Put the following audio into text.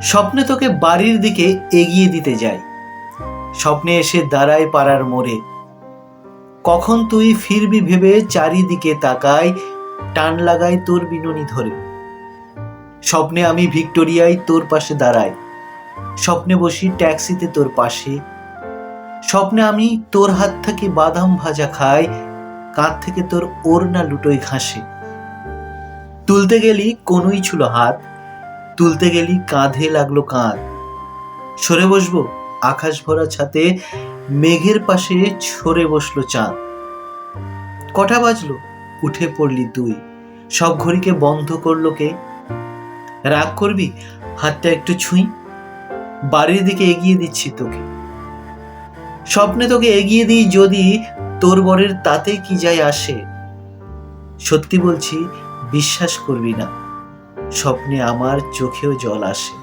স্বপ্নে তোকে বাড়ির দিকে এগিয়ে দিতে যাই, স্বপ্নে এসে দাঁড়ায় পাড়ার মোড়ে। কখন তুই ফিরবি ভেবে চারিদিকে তাকাই, টান লাগাই তোর বিনুনি ধরে। স্বপ্নে আমি ভিক্টোরিয়ায় তোর পাশে দাঁড়াই, স্বপ্নে বসি ট্যাক্সিতে তোর পাশে। স্বপ্নে আমি তোর হাত থেকে বাদাম ভাজা খাই, কাঁধ থেকে তোর ওড়না লুটোই ঘাসে। তুলতে গেলি কোনোই ছিল হাত, তুলতে গেলি কাঁধে লাগলো কাঁধ। সরে বসবো আকাশ ভরা ছাতে, মেঘের পাশে সরে বসলো চাঁদ। কটা বাজলো উঠে পড়লি তুই, সব ঘড়িকে বন্ধ করলো কে? রাগ করবি হাতটা একটু ছুঁই, বাড়ির দিকে এগিয়ে দিচ্ছি তোকে। স্বপ্নে তোকে এগিয়ে দিই যদি, তোর বরের তাতে কি যায় আসে। সত্যি বলছি বিশ্বাস করবি না, স্বপ্নে আমার চোখেও জল আসে।